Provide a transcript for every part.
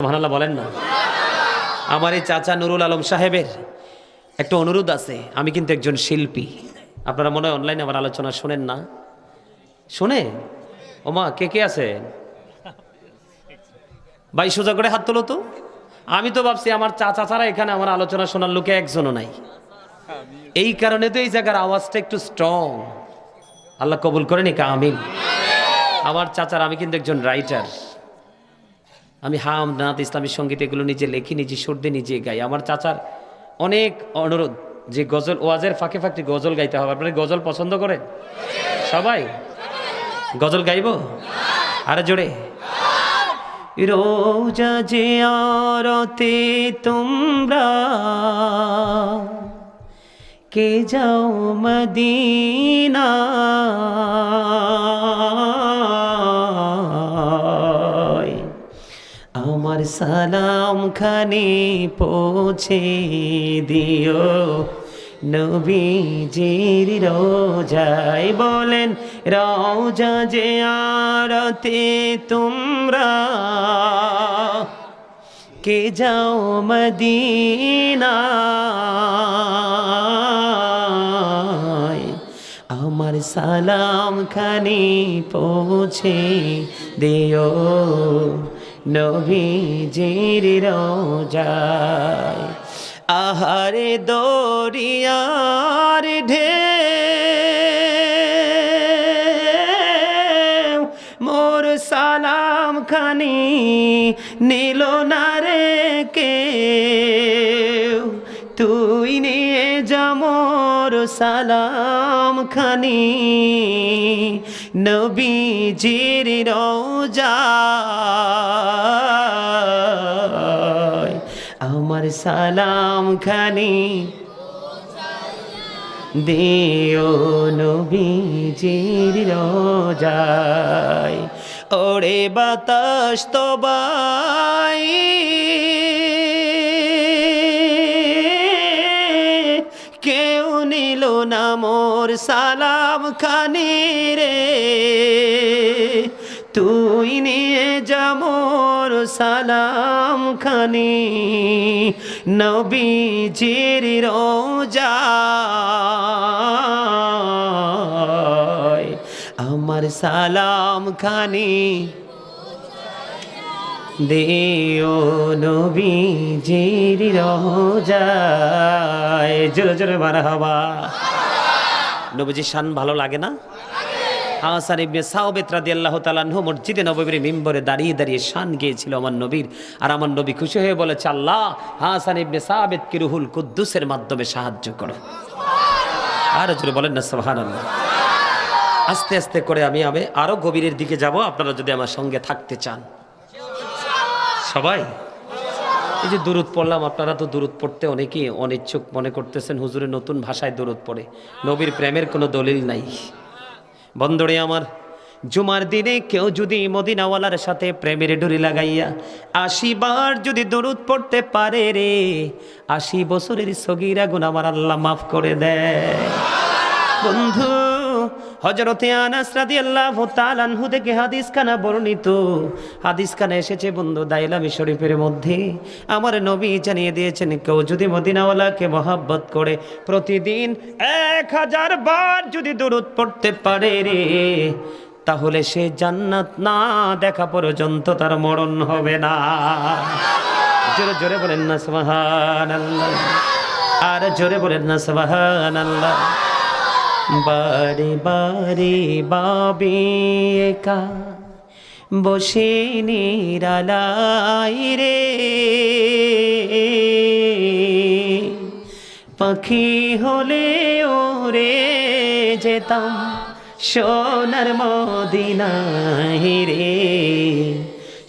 সুবহানাল্লাহ বলেন না। আমার এই চাচা নুরুল আলম সাহেবের একটা অনুরোধ আছে। আমি কিন্তু একজন শিল্পী। আপনারা মনে হয় অনলাইনে আমার আলোচনা শোনেন না? শোনে? ওমা কে কে আছে ভাই? সোজা করে হাত তোলো তো। আমি তো ভাবছি আমার চাচা ছাড়া এখানে আমার আলোচনা শোনার লোকে একজনও নাই। এই কারণে তো এই জায়গার আওয়াজটা একটু স্ট্রং। আল্লাহ কবুল করেন, একা আমিন। আমার চাচার, আমি কিন্তু একজন রাইটার। আমি হামদ, নাত, ইসলামী সঙ্গীত এগুলো নিজে লেখি, নিজে সুর দিয়ে নিজে গাই। আমার চাচার অনেক অনুরোধ যে গজল, ওয়াজের ফাঁকে ফাঁকে গজল গাইতে হবে। আপনারা গজল পছন্দ করেন সবাই? গজল গাইব আরে জোরে। রোজা যে আরতে তোমরা কে যাও মদিনা, আমার সালাম খানি পৌঁছে দিও নবীজির রোজায়। বলেন রোজা যে আরতে তোমরা কে যাও মদিনা, আমার সালাম খানি পৌঁছে দিও নবীজির রোজায়। আহারে দরিয়ার ঢেউ মোর সালাম খানি নিল না রে কেউ, তুই নিয়ে যা মোর সালাম খানি নবীজির রোজায়। আমার সালাম খানি দিও নবীজির রোজায়। ওরে বাতাস তো বাই কেউ নিল না মোর সালাম খানি রে, তুই নিয়ে যা মোর সালাম খানি নবীজির রোজায়। আমার সালাম খানি দিও নবীজির রোজায়। জোরে জোরে মারহাবা। নবীজির শান ভালো লাগে না? হাসান ইবনে সাওবাত রাদিয়াল্লাহু তাআলা আনহু মসজিদে নববীর মিম্বরে দাঁড়িয়ে দাঁড়িয়ে শান গেয়েছিল আমার নবীর। আর আমার নবী খুশি হয়ে বলেছে, আল্লাহ হাসান ইবনে সাওবাতকে রুহুল কুদ্দুসের মাধ্যমে সাহায্য করো। আর জোরে বলেন না সুবহানাল্লাহ। আস্তে আস্তে করে আমি আরো গভীরের দিকে যাব, আপনারা যদি আমার সঙ্গে থাকতে চান। সবাই এই যে দুরুদ পড়লাম, আপনারা তো দুরুদ পড়তে অনেকেই অনিচ্ছুক মনে করতেছেন, হুজুরের নতুন ভাষায় দুরুদ পড়ে। নবীর প্রেমের কোনো দলিল নাই। বন্ধুরে আমার, জুমার দিনে কেউ যদি মদিনাওয়ালার সাথে প্রেমের ডুরি লাগাইয়া ৮০ বার যদি দরুদ পড়তে পারে রে, ৮০ বছরের সগীরা গুনাহ আমার আল্লাহ মাফ করে দেয়। বন্ধু, হযরতে আনাস রাদিয়াল্লাহু তাআলা আনহু থেকে হাদিস খানা বর্ণিত, হাদিস খানা এসেছে বন্ধু দাইলামি শরীফের মধ্যে। আমার নবী জানিয়ে দিয়েছেন, কেউ যদি মদিনাওয়ালাকে মহব্বত করে প্রতিদিন ১০০০ বার যদি দরুদ পড়তে পারে রে, তাহলে সে জান্নাত না দেখা পর্যন্ত তার মরণ হবে না। জোরে জোরে বলেন না সুবহানাল্লাহ। আর জোরে বলেন না সুবহানাল্লাহ। বারে বারে বাবে একা বসে নিরালাই রে, পাখি হলে ওরে যেতাম সোনার মদিনায় রে,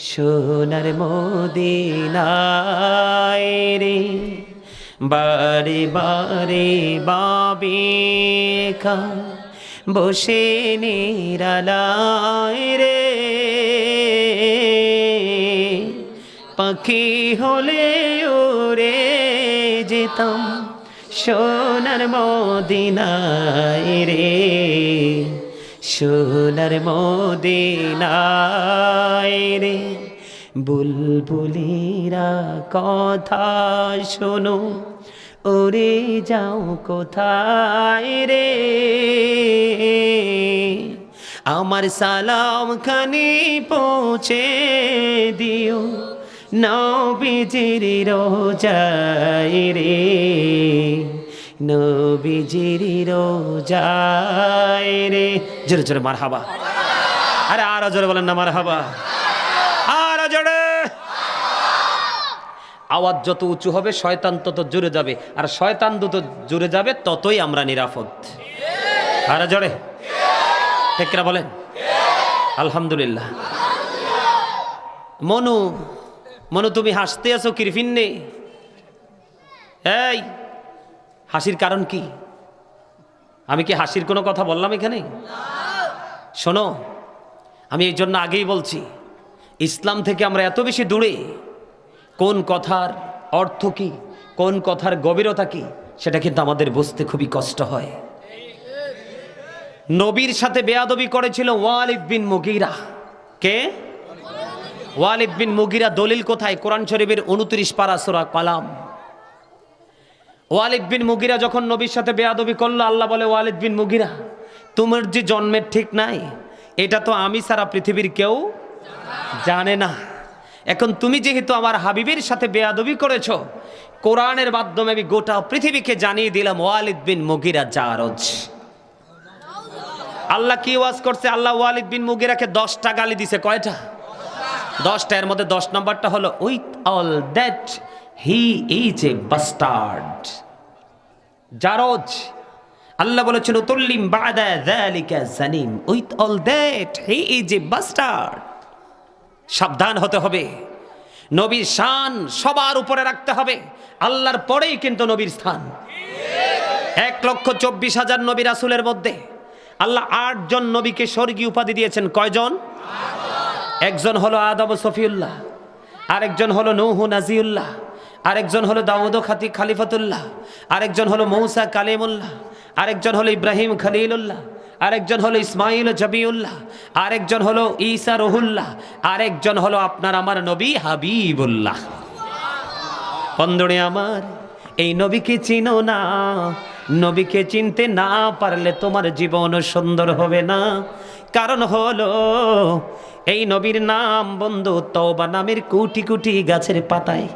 সোনার মদিনায় রে। বারে বারে বাবে একা বসে নিরালায় রে, পাখি হলে ওরে যেতাম সোনার মদিনায় রে, সোনার মদিনায় রে। বুলবুলিরা কথা শোনো, ওরে যাও কোথায় রে, আমার সালাম খানি পৌঁছে দিও নবীজির রোজায় রে, নবীজির রোজায় রে। জোরে জোরে মারহাবা। আরে আরো জোরে বলেন না মারহাবা, আরো জোরে। আওয়াজ যত উঁচু হবে শয়তান তত জুড়ে যাবে, আর শয়তান যত জুড়ে যাবে ততই আমরা নিরাপদ। আরো জোরে ঠিক কিনা বলেন? আলহামদুলিল্লাহ। মনু, মনু তুমি হাসতে আছো কিরফিন্নে? এই হাসির কারণ কি? আমি কি হাসির কোনো কথা বললাম এখানে? শোনো, আমি এই জন্য আগেই বলছি, ইসলাম থেকে আমরা এত বেশি দূরে, কোন কথার অর্থ কি, কোন কথার গভীরতা কি, সেটা কিন্তু আমাদের বুঝতে খুবই কষ্ট হয়। নবীর সাথে বেয়াদবি করেছিল ওয়ালিদ বিন মুগীরা। কে? ওয়ালিদ বিন মুগীরা। দলিল কোথায়? কোরআন শরীফের 29 পারা সূরা কালাম। ওয়ালিদ বিন মুগীরা যখন নবীর সাথে বেয়াদবি করলো, আল্লাহ বলে, ওয়ালিদ বিন মুগীরা, তোমার যে জন্মের ঠিক নাই, এটা তো আমি সারা পৃথিবীর কেউ জানে না। এখন তুমি যেহেতু আমার হাবিবের সাথে বেয়াদবি করেছো, কোরআনের মাধ্যমে আমি গোটা পৃথিবীকে জানিয়ে দিলাম ওয়ালিদ বিন মুগীরা জারজ। আল্লাহ কি ওয়াজ করছে? আল্লাহ ওয়ালিদ বিন মুগীরাকে 10টা গালি দিছে। কয়টা? 10টা। এর মধ্যে 10 নম্বরটা হলো with all that he is a bastard, জারজ। আল্লাহ বলেছেন উতুল্লিম বাদা যালিকা জানিম, with all that he is a bastard. সাবধান হতে হবে। নবীর শান সবার উপরে রাখতে হবে, আল্লাহর পরেই কিন্তু নবীর স্থান। 1,24,000 নবী রাসূলের মধ্যে আল্লাহ 8 জন নবীকে স্বর্গীয় উপাধি দিয়েছেন। কয়জন? 1 জন হলো আদম সফিউল্লাহ, আরেকজন হলো নূহ নাজিউল্লাহ, আরেকজন হলো দাউদ খালিফাতুল্লাহ, আরেকজন হলো মূসা কালিমুল্লাহ, আরেকজন হলো ইব্রাহিম খলিলুল্লাহ, আরেকজন হলো ইসমাইল জবিউল্লাহ, আরেকজন হলো ঈসা রুহুল্লাহ, আরেকজন হলো আপনার আমার নবী হাবিবুল্লাহ। বন্ধুরে আমার, এই নবীকে চিনো না, নবীকে চিনতে না পারলে তোমার জীবন সুন্দর হবে না। কারণ হলো এই নবীর নাম বন্ধু তওবা নামের কোটি কোটি গাছের পাতায়,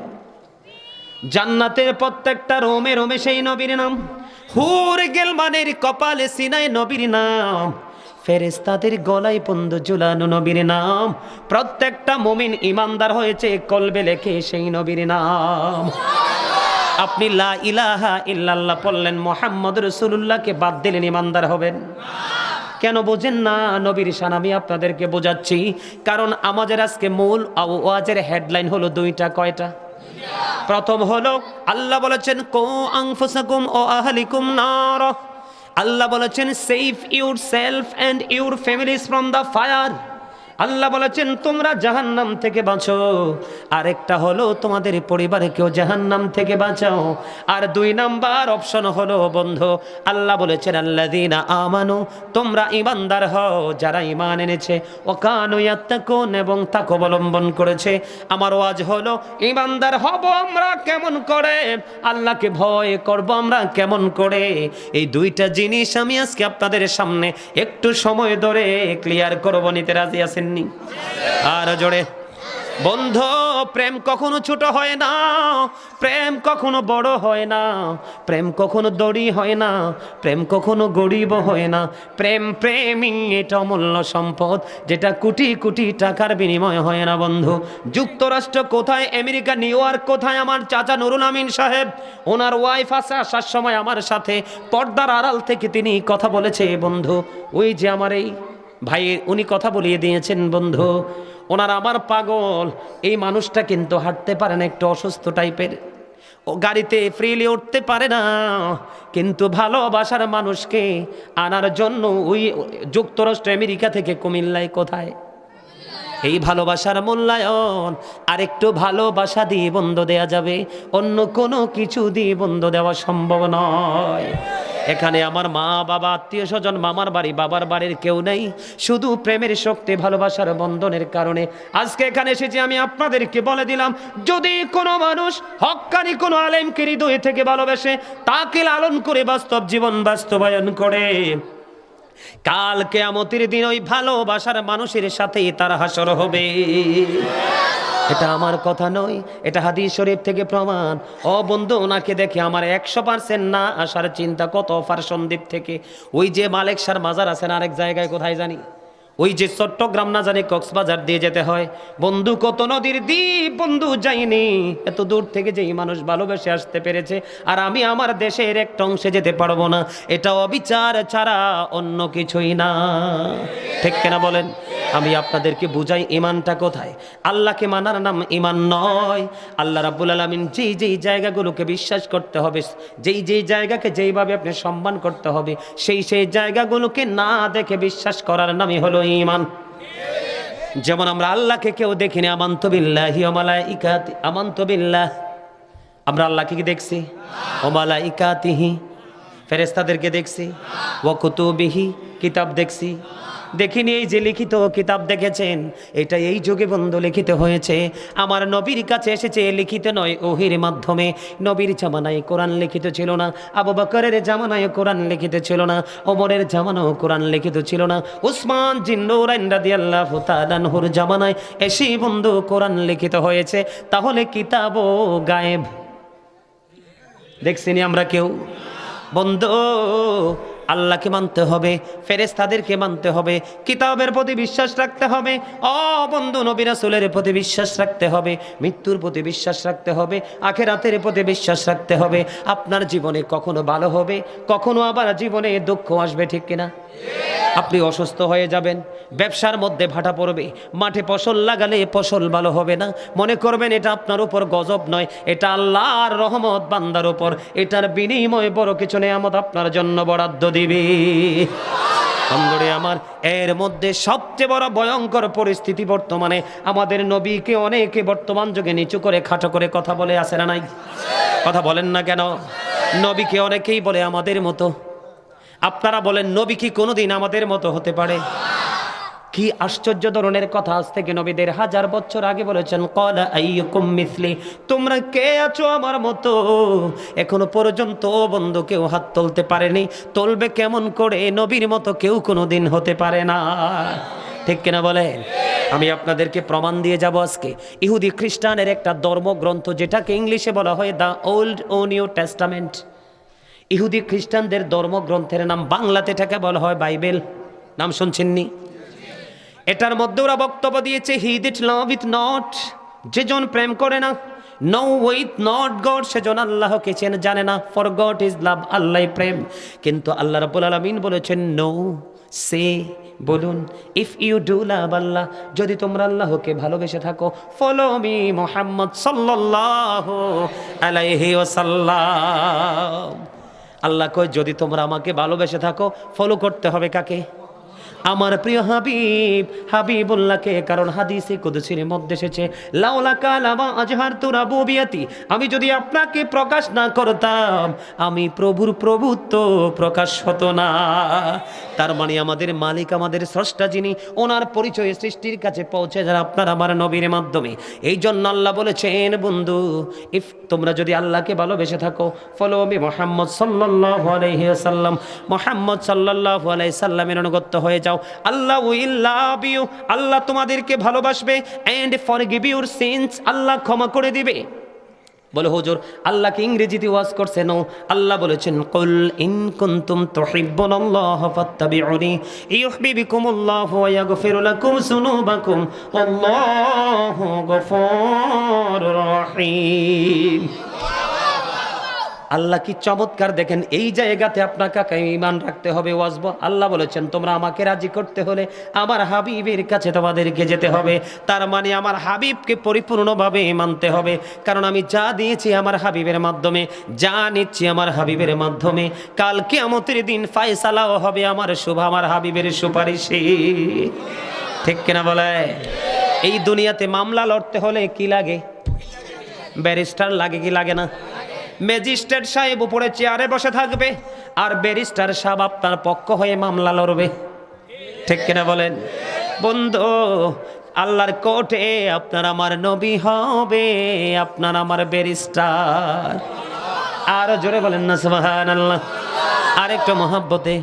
জান্নাতের প্রত্যেকটা রোমে রোমে সেই নবীর নাম, হুর গেলমানের কপালে সিনায় নবীর নাম, ফেরেশতাদের গলায় বন্ধু ঝুলানো নবীর নাম। প্রত্যেকটা মুমিন ইমানদার হয়েছে কলবে লেখে সেই নবীর নাম। আপনি লা ইলাহা ইল্লাল্লাহ বললেন, মুহাম্মদ রাসূলুল্লাহকে বাদ দিলেন, ইমানদার হবেন? কেন বোঝেন না? নবীর শান আমি আপনাদেরকে বোঝাচ্ছি। কারণ আমাদের আজকে মূল ওয়াজের হেডলাইন হলো 2টা। কয়টা? প্রথম হলো আল্লাহ বলেছেন কো আনফুসাকুম ও আহলিকুম নার। আল্লাহ বলেছেন save yourself and your families from the fire. Allah বলেছেন তোমরা জাহান্নাম থেকে বাঁচো। আরেকটা হলো তোমাদের পরিবারকেও জাহান্নাম থেকে বাঁচাও। আর 2 নাম্বার অপশন হলো বন্ধু, আল্লাহ বলেছেন আল্লাযীনা আমানু, তোমরা ঈমানদার হও যারা ঈমান এনেছে, ও কানু ইয়াত্তাকুন, এবং তাকওয়া অবলম্বন করেছে। আমার ওয়াজ হলো ঈমানদার হব আমরা কেমন করে, আল্লাহকে ভয় করব আমরা কেমন করে। এই 2টা জিনিস আমি আজকে আপনাদের সামনে একটু সময় ধরে ক্লিয়ার করব। নিতে রাজি আছেন? আর জোরে বন্ধু, প্রেম কখনো ছোট হয় না, প্রেম কখনো বড় হয় না, প্রেম কখনো দড়ি হয় না, প্রেম কখনো গরিব হয় না। প্রেম প্রেমই এটা অমূল্য সম্পদ, যেটা কোটি কোটি টাকার বিনিময় হয় না বন্ধু। যুক্তরাষ্ট্র কোথায়, আমেরিকা নিউ ইয়র্ক কোথায়, আমার চাচা নুরুল আমিন সাহেব, ওনার ওয়াইফ আছে, আসার সময় আমার সাথে পর্দার আড়াল থেকে তিনি কথা বলেছে বন্ধু। ওই যে আমার এই ভাই, উনি কথা বলিয়ে দিয়েছেন বন্ধু, ওনার আমার পাগল। এই মানুষটা কিন্তু হাঁটতে পারে না, একটু অসুস্থ টাইপের, ও গাড়িতে ফ্রিলি উঠতে পারে না, কিন্তু ভালোবাসার মানুষকে আনার জন্য ওই যুক্তরাষ্ট্র আমেরিকা থেকে কুমিল্লায় কোথায় এই ভালোবাসার মূল্যায়ন আর একটু ভালোবাসা দিয়ে বন্ধ দেয়া যাবে, অন্য কোনো কিছু দিয়ে বন্ধ দেওয়া সম্ভব নয়। এখানে আমার মা বাবা আত্মীয় স্বজন, মামার বাড়ি বাবার বাড়ির কেউ নেই, শুধু প্রেমের শক্তি ভালোবাসার বন্ধনের কারণে আজকে এখানে এসেছি। আমি আপনাদেরকে বলে দিলাম, যদি কোনো মানুষ হক্কানি কোনো আলেমকে হৃদয় থেকে ভালোবেসে, তাকে লালন করে বাস্তব জীবন বাস্তবায়ন করে, কাল কিয়ামতের দিন ওই ভালোবাসার মানুষের সাথেই তার হাসর হবে। এটা আমার কথা নয়, এটা হাদিস শরীফ থেকে প্রমাণ। ও বন্ধু, ওনাকে দেখে আমার 100% না আসার চিন্তা কত ফারসন্দীপ থেকে। ওই যে মালেক শাহর মাজার আছেন আরেক জায়গায়, কোথায় জানি, ওই যে চট্টগ্রাম না জানি কক্সবাজার দিয়ে যেতে হয়। বন্ধু, কত নদীর দ্বীপ বন্ধু যাইনি, এত দূর থেকে যেই মানুষ ভালোবেসে আসতে পেরেছে, আর আমি আমার দেশের একটা অংশে যেতে পারবো না, এটা অবিচার ছাড়া অন্য কিছুই না। ঠিক কিনা বলেন? আমি আপনাদেরকে বুঝাই ইমানটা কোথায়। আল্লাহকে মানার নাম ইমান নয়। আল্লাহ রাব্বুল আলামিন যেই যেই জায়গাগুলোকে বিশ্বাস করতে হবে, যেই যেই জায়গাকে যেইভাবে আপনি সম্মান করতে হবে, সেই সেই জায়গাগুলোকে না দেখে বিশ্বাস করার নামই হলো ঈমান। যেমন আমরা আল্লাহকে কেউ দেখিনি, আমানতু বিল্লাহি ওয়া মালাইকাতি, আমানতু বিল্লাহ, আমরা আল্লাহকে কি দেখছি? ওয়া মালাইকাতিহি, ফেরেশতাদেরকে দেখছি। ওয়া কুতুবিহি, কিতাব দেখছি। দেখিনি। এই যে লিখিত কিতাব দেখেছেন, এটা এই যুগে বন্ধু লিখিত হয়েছে, আমার নবীর কাছে এসেছে লিখিত নয়, ওহির মাধ্যমে। নবীর জামানায় কোরআন লিখিত ছিল না, আবু বকরের জামানায় কোরআন লিখিত ছিল না, ওমরের জামানায় কোরআন লিখিত ছিল না, উসমান জিন্নুরাইন রাদিয়াল্লাহু তাআলা আনহুর জামানায় এসে বন্ধু কোরআন লিখিত হয়েছে। তাহলে কিতাবও গায়েব, দেখছিনি আমরা কেউ? বন্ধু, আল্লাহকে মানতে হবে, ফেরেশতাদেরকে মানতে হবে, কিতাবের প্রতি বিশ্বাস রাখতে হবে। ও বন্ধু, নবী রাসূলের প্রতি বিশ্বাস রাখতে হবে, মৃত্যুর প্রতি বিশ্বাস রাখতে হবে, আখিরাতের প্রতি বিশ্বাস রাখতে হবে। আপনার জীবনে কখনো ভালো হবে, কখনো আবার জীবনে দুঃখ আসবে, ঠিক কিনা? আপনি অসুস্থ হয়ে যাবেন, ব্যবসার মধ্যে ভাটা পড়বে, মাঠে ফসল লাগালে ফসল ভালো হবে না, মনে করবেন এটা আপনার উপর গজব নয়, এটা আল্লাহর রহমত বান্দার উপর, এটার বিনিময়ে বড় কিছু নেয়ামত আপনার জন্য বরাদ্দ দিবে। বন্ধুরে আমার, এর মধ্যে সবচেয়ে বড় ভয়ঙ্কর পরিস্থিতি বর্তমানে, আমাদের নবীকে অনেকে বর্তমান যুগে নিচু করে খাটো করে কথা বলে, আছে না নাই? কথা বলেন না কেন? নবীকে অনেকেই বলে আমাদের মতো। আপনারা বলেন, নবী কি কোনোদিন আমাদের মতো হতে পারে? কি আশ্চর্য ধরনের কথা। আজ থেকে নবীদের 1000 বছর আগে বলেছেন, ক্বালা আইয়ুকুম মিসলি, তোমরা কে আছো আমার মতো? এখনো পর্যন্ত বন্ধু কেউ হাত তুলতে পারেনি, তুলবে কেমন করে? নবীর মতো কেউ কোনোদিন হতে পারে না, ঠিক কিনা বলেন? আমি আপনাদেরকে প্রমাণ দিয়ে যাব আজকে। ইহুদি খ্রিস্টানের একটা ধর্মগ্রন্থ, যেটাকে ইংলিশে বলা হয় দ্য ওল্ড ও নিউ টেস্টামেন্ট। ইহুদি খ্রিস্টানদের ধর্মগ্রন্থের নাম, বাংলাতে এটাকে বলা হয় বাইবেল। নাম শুনছেননি? এটার মধ্যে ওরা বক্তব্য দিয়েছে, হি দ্যাট লাভeth নট, যেজন প্রেম করে না, নো উইথ নট গড, সেজন আল্লাহকে জানে না, ফর গড ইজ লাভ, আল্লাহ প্রেম। কিন্তু আল্লাহ রাব্বুল আলামিন বলেছেন, নো, সে, বলুন, ইফ ইউ ডু লাভ আল্লাহ, যদি তোমরা আল্লাহকে ভালোবেসে থাকো, ফলো মি মুহাম্মদ সাল্লাল্লাহু আলাইহি ওয়াসাল্লাম। আল্লাহ কয়, যদি তোমরা আমাকে ভালোবেসে থাকো, ফলো করতে হবে কাকে? আমার প্রিয় হাবিব, হাবিবুল্লাহকে। কারণ হাদিসে কুদসির মধ্যে এসেছে, লাউলা কালামা আজহারতু রাবুবিয়াতি, আমি যদি আপনাকে প্রকাশ না করতাম, আমি প্রভুর প্রভুত্ব প্রকাশ হতো না। তার মানে আমাদের মালিক, আমাদের স্রষ্টা যিনি, ওনার পরিচয় সৃষ্টির কাছে পৌঁছে যারা আপনার আমার নবীর মাধ্যমে। এই জন্য আল্লাহ বলেছেন, বন্ধু, ইফ তোমরা যদি আল্লাহকে ভালোবেসে থাকো, ফলো মি মুহাম্মদ সাল্লাল্লাহু আলাইহি ওয়াসাল্লাম, মুহাম্মদ সাল্লাল্লাহু আলাইহি সাল্লামের অনুগত হয়ে যাও, আল্লাহ উইল লাভ ইউ, আল্লাহ তোমাদেরকে ভালোবাসবে, এন্ড ফরগিভ ইউর সিনস, আল্লাহ ক্ষমা করে দিবে। বলে হুজুর, আল্লাহকে ইংরেজিতে ওয়াজ করছে? নো, আল্লাহ বলেছেন, কুল ইন কুনতুম তুহিব্বুনাল্লাহ ফাত্তাবিউনি ইউহিব্বুকুমুল্লাহু ওয়া ইয়াগফির লাকুম যুনুবাকুম আল্লাহু গফুরুর রহিম। আল্লাহ কি চমৎকার! দেখেন, এই জায়গাতে আপনাকে ঈমান রাখতে হবে, ওয়াজব। আল্লাহ বলেছেন, তোমরা আমাকে রাজি করতে হলে আমার হাবিবের কাছে তোমাদেরকে যেতে হবে। তার মানে আমার হাবিবকে পরিপূর্ণভাবে মানতে হবে। কারণ আমি যা দিয়েছি আমার হাবিবের মাধ্যমে, যা নিচ্ছি আমার হাবিবের মাধ্যমে, কাল কিয়ামতের দিন ফায়সালাও হবে আমার আমার হাবিবের সুপারিশে, ঠিক কিনা বলে? এই দুনিয়াতে মামলা লড়তে হলে কি লাগে? ব্যারিস্টার লাগে কি লাগে না? ম্যাজিস্ট্রেট সাহেব উপরে চেয়ারে বসে থাকবে, আর ব্যারিস্টার সাহেব আপনার পক্ষ হয়ে মামলা লড়বে, ঠিক কিনা বলেন? বন্ধু, আল্লাহর কোর্টে আপনার আমার নবী হবে, আপনার আমার ব্যারিস্টার। আর জোরে বলেন না সুবহানাল্লাহ। আর একটু মহব্বতে।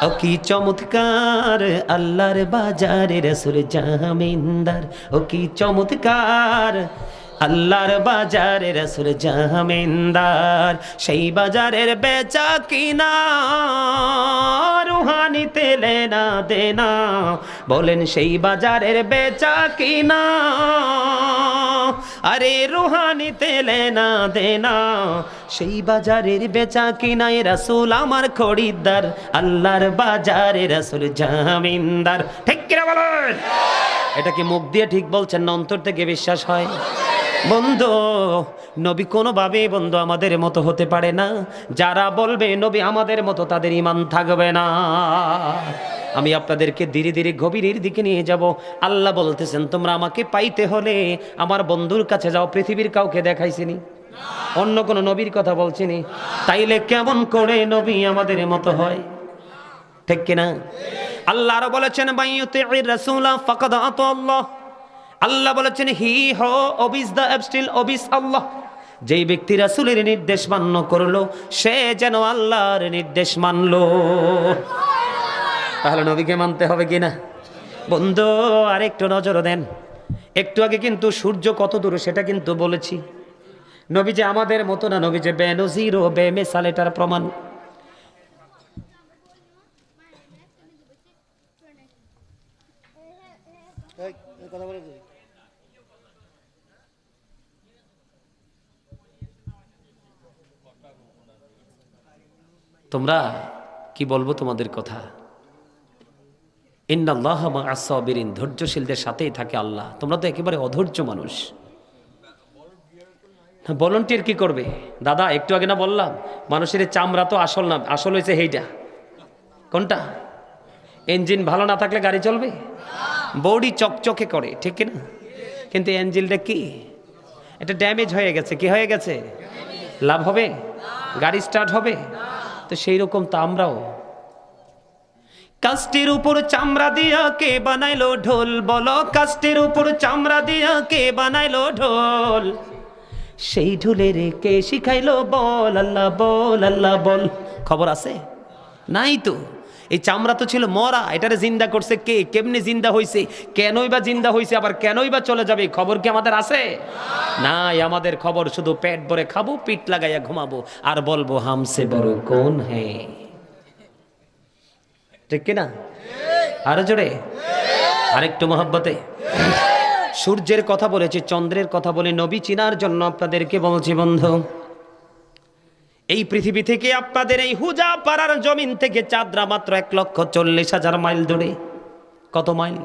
ও কি চমৎকার আল্লাহর বাজারে রাসূল জামিনদার, ও কি চমৎকার আল্লাহর বাজারে রাসূল জামিনদার। সেই বাজারের বেচা কিনা রুহানিতে লেনা দেনা, বলেন সেই বাজারের বেচা কিনা, আরে রুহানিতে লেনা দেনা। সেই বাজারের বেচা কিনায় রাসূল আমার খরিদ্দার, আল্লাহর বাজারে রাসূল জামিনদার। ঠিক কিনা বলেন? এটা কি মুখ দিয়ে ঠিক বলছেন না অন্তর থেকে বিশ্বাস হয়? বন্ধু, নবী কোনোভাবে বন্ধু আমাদের মতো হতে পারে না। যারা বলবে নবী আমাদের মতো, তাদের ঈমান থাকবে না। আমি আপনাদেরকে ধীরে ধীরে গভীরের দিকে নিয়ে যাব। আল্লাহ বলতেছেন, তোমরা আমাকে পাইতে হলে আমার বন্ধুর কাছে যাও। পৃথিবীর কাউকে দেখাইছিনি, অন্য কোন নবীর কথা বলছিনি। তাইলে কেমন করে নবী আমাদের মতো হয়? ঠিক কিনা? আল্লাহ আরো বলেছেন, মাইয়ুতির রাসূলা ফাকাদ আতা আল্লাহ। আল্লাহ বলেছেন, হি হো ওবিস দ্য অ্যাবস্টিল ওবিস আল্লাহ। যেই ব্যক্তি রাসূলের নির্দেশ মান্য করলো, সে যেন আল্লাহর নির্দেশ মানলো। তাহলে নবীকে মানতে হবে কিনা? বন্ধু, আর একটু নজর দেন। একটু আগে কিন্তু সূর্য কত দূর সেটা কিন্তু বলেছি। নবী যে আমাদের মতো না, নবী যে বেনজির ও বেমিসাল, এটার প্রমাণ। তোমরা কি বলবো তোমাদের কথা? ইন্নাল্লাহা মা'আস সাবিরিন, ধৈর্যশীলদের সাথেই থাকে আল্লাহ। তোমরা তো একেবারে অধৈর্য মানুষ। ভলান্টিয়ার কি করবে? দাদা একটু আগে না বললাম, মানুষের চামড়া তো আসল না, আসল হয়েছে এইটা। কোনটা? ইঞ্জিন ভালো না থাকলে গাড়ি চলবে? বডি চকচকে করে, ঠিক না? কিন্তু ইঞ্জিনটা কি? এটা ড্যামেজ হয়ে গেছে। কি হয়ে গেছে? লাভ হবে? গাড়ি স্টার্ট হবে? তো সেই রকম তো আমরাও। কাস্টের উপর চামড়া দিয়া কে বানাইলো ঢোল? বলো, কাস্টের উপর চামড়া দিয়া কে বানাইলো ঢোল? সেই ঢোলের কে শিখাইলো? বল আল্লাহ, বল আল্লাহ, বল। খবর আছে? নাই তো। এই চামড়া তো ছিল মরা, এটারে জিন্দা করছে কে? কেমনে জিন্দা হইছে? কেনই বা জিন্দা হইছে? আবার কেনই বা চলে যাবে? খবর কি আমাদের আছে? নাই। আমাদের খবর শুধু পেট ভরে খাবো, পিঠ লাগাইয়া ঘুমাবো, আর বলবো হামসে বড় কোন হে। ঠিক কিনা? আরো জোরে, আরেকটু মহব্বতে। সূর্যের কথা বলেছি, চন্দ্রের কথা বলে নবী চিনার জন্য আপনাদেরকে বলছি বন্ধু। এই পৃথিবী থেকে আপনাদের এই হুজা পাড়ার জমিন থেকে চাঁদরা মাত্র 1,40,000 মাইল দূরে। কত মাইল?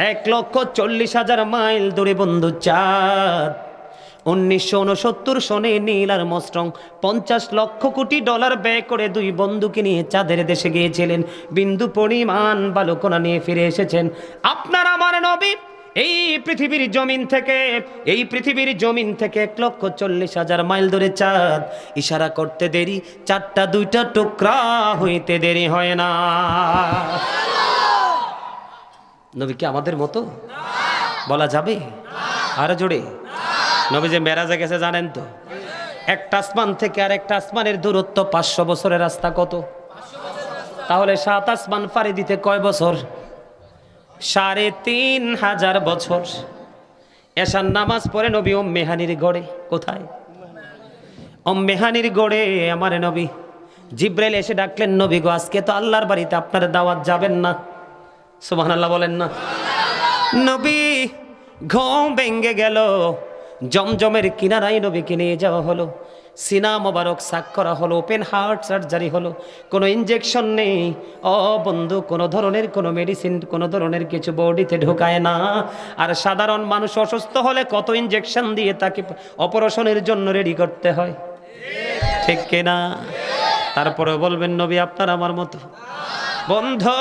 1,40,000 মাইল দূরে বন্ধু চাঁদ। 1969 সনে Neil Armstrong 50 lakh crore dollar ব্যয় করে 2 বন্ধুকে নিয়ে চাঁদের দেশে গিয়েছিলেন। বিন্দু পরিমাণ বালুকণা নিয়ে ফিরে এসেছেন। আপনার আমার নবী এই পৃথিবীর জমিন থেকে 1,40,000 মাইল দূরে চাঁদ। ইশারা করতে দেরি, চারটা 2টা টুকরা হইতে দেরি হয় না। নবী কি আমাদের মতো বলা যাবে? আরো জোরে। নবী যে মেরাজে গেছে জানেন তো? একটা আসমান থেকে আর একটা আসমানের দূরত্ব 500 বছরের রাস্তা। কত? তাহলে 7 আসমান পাড়ি দিতে কয় বছর? 3,500 বছর। এশার নামাজ পড়ে নবী মেহানির গড়ে। কোথায়? মেহানির গড়ে আমার নবী। জিব্রাইল এসে ডাকলেন, নবী গো, আজকে তো আল্লাহর বাড়িতে আপনার দাওয়াত, যাবেন না? সুবহানাল্লাহ বলেন না। নবী ঘুম ভেঙে গেল। জমজমের কিনারায় নবীকে নিয়ে যাওয়া হলো। সিনা মোবারক সাক করা হলো, ওপেন হার্ট সার্জারি হলো। কোনো ইনজেকশন নেই। বন্ধু, কোনো ধরনের কোনো মেডিসিন, কোনো ধরনের কিছু বডিতে ঢোকায় না। আর সাধারণ মানুষ অসুস্থ হলে কত ইনজেকশন দিয়ে তাকে অপারেশনের জন্য রেডি করতে হয়, ঠিক কিনা? তারপরে বলবেন নবী আপনার আমার মতো। বন্ধু,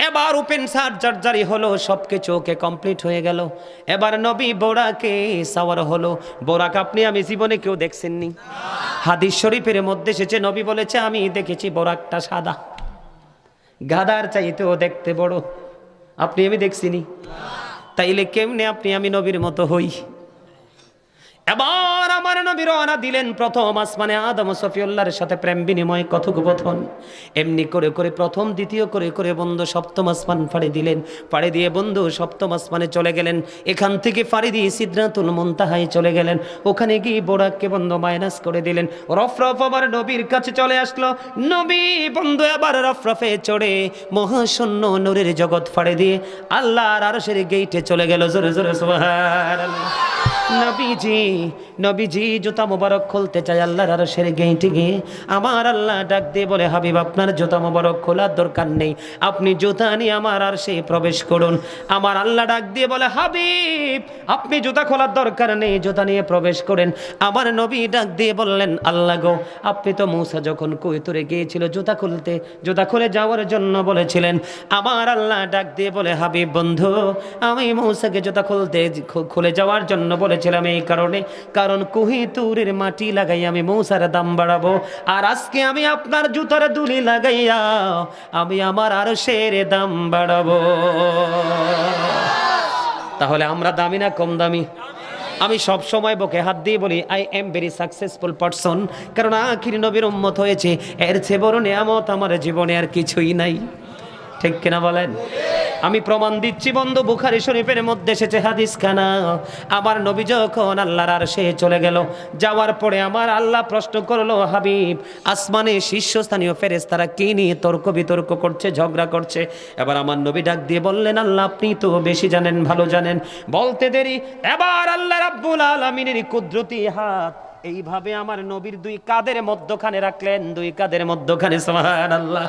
এবার ওপেন সার্জারি হলো, সবকিছু ওকে কমপ্লিট হয়ে গেল। এবার নবী বোরাকে সাওয়ার হলো। বোরাক আপনি আমি জীবনে কেউ দেখছেননি। হাদিস শরীফের মধ্যে এসেছে, নবী বলেছে আমি দেখেছি বোরাকটা সাদা, গাদার চাইতেও দেখতে বড়। আপনি আমি দেখছিনি, তাইলে কেমনে আপনি আমি নবীর মতো হই? এবার আমার নবী রওনা দিলেন প্রথম আসমানে, আদম ও সফিউল্লাহর সাথে প্রেম বিনিময় কথোপকথন। এমনি করে করে প্রথম দ্বিতীয় করে করে বন্ধু সপ্তম আসমান ফাড়ি দিলেন। ফাড়ি দিয়ে বন্ধু সপ্তম আসমানে চলে গেলেন। এখান থেকে ফাড়ি দিয়ে সিদরাতুল মুনতাহায় চলে গেলেন। ওখানে গিয়ে বোরাককে বন্ধু মাইনাস করে দিলেন। রফরফ আবার নবীর কাছে চলে আসলো। নবী বন্ধু আবার রফরফে চড়ে মহাশূন্য নূরের জগৎ ফাড়ি দিয়ে আল্লাহর আরশের গেইটে চলে গেল। জোরে জোরে সুবহানাল্লাহ। নবীজি জুতা মোবারক খুলতে চাই আল্লাহর আরশের গেইটে গিয়ে, আমার আল্লাহ ডাক দিয়ে বলে হাবিব আপনার জুতা মোবারক খোলার দরকার নেই, আপনি জুতা নিয়ে আমার আরশে প্রবেশ করুন। আমার আল্লাহ ডাক দিয়ে বলে হাবিব আপনি জুতা খোলার দরকার নেই, জুতা নিয়ে প্রবেশ করেন। আমার নবী ডাক দিয়ে বললেন আল্লাহ গো, আপনি তো মূসা যখন কৈতুরে গিয়েছিল জুতা খুলতে, জুতা খুলে যাওয়ার জন্য বলেছিলেন। আমার আল্লাহ ডাক দিয়ে বলে হাবিব বন্ধু আমি মূসাকে জুতা খুলে যাওয়ার জন্য বলেছিলাম এই কারণে, কারণ কোহিতুরের মাটি লাগাই আমি মূসার দাম বাড়াবো, আর আজকে আমি আপনার জুতার দুলি লাগাইয়া আমি আমার আরশের দাম বাড়াবো। তাহলে আমরা দামি না কম দামি? আমি সব সময় বুকে হাত দিয়ে বলি I am very successful person, কারণ আখির নবীর উম্মত হয়েছে, এর চেয়ে বড় নিয়ামত আমার জীবনে আর কিছুই নাই। ঠিক কিনা বলেন? আমি প্রমাণ দিচ্ছি বন্ধু, বুখারী শরীফের মধ্যে এসেছে হাদিস খানা। আমার নবী যখন আল্লাহর আরশে চলে গেল, যাওয়ার পরে আমার আল্লাহ প্রশ্ন করলো হাবিব আসমানে শীর্ষস্থানীয় ফেরেশতারা কি নিয়ে তর্ক বিতর্ক করছে, ঝগড়া করছে? এবার আমার নবী ডাক দিয়ে বললেন আল্লাহ আপনি তো বেশি জানেন, ভালো জানেন। বলতে দেরি এবার আল্লাহ রাব্বুল আলামিনের কুদরতি হাত এইভাবে আমার নবীর দুই কাঁধের মধ্যখানে রাখলেন, দুই কাঁধের মধ্যখানে। সুবহানাল্লাহ।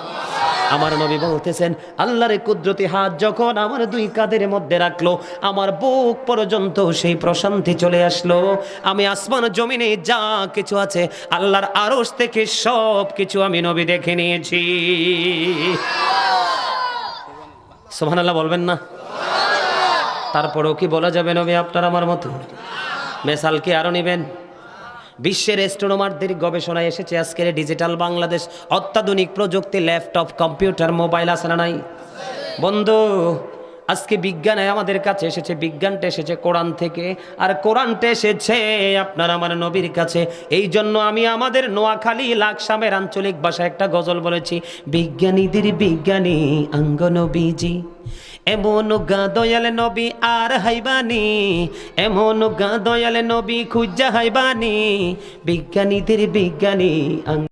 আমার নবী বলতেছেন আল্লাহর কুদরতি হাত যখন আমার দুই কাঁধের মধ্যে রাখলো, আমার বুক পর্যন্ত সেই প্রশান্তি চলে আসলো। আমি আসমান জমিনে যা কিছু আছে আল্লাহর আরশ থেকে সব কিছু আমি নবী দেখে নিয়েছি। সুবহানাল্লাহ বলবেন না? তারপরেও কি বলা যাবে নবী আপনার আমার মতো? মেসাল কি আরো নেবেন? বিশ্বের অ্যাস্ট্রোনমারদের গবেষণায় এসেছে আজকের ডিজিটাল বাংলাদেশ, অত্যাধুনিক প্রযুক্তি, ল্যাপটপ, কম্পিউটার, মোবাইল আছে না নাই? বন্ধু আজকে বিজ্ঞানে আমাদের কাছে এসেছে, বিজ্ঞানটা এসেছে কোরআন থেকে, আর কোরআনটা এসেছে আপনার আমার নবীর কাছে। এই জন্য আমি আমাদের নোয়াখালী লাকসামের আঞ্চলিক ভাষায় একটা গজল বলেছি, বিজ্ঞানীদের বিজ্ঞানী আঙ্গ নবীজি, এমন গা দয়াল নবী আর হাইবানি, এমন গা দয়াল নবী খুঁজা হাইবানি, বিজ্ঞানীদের বিজ্ঞানী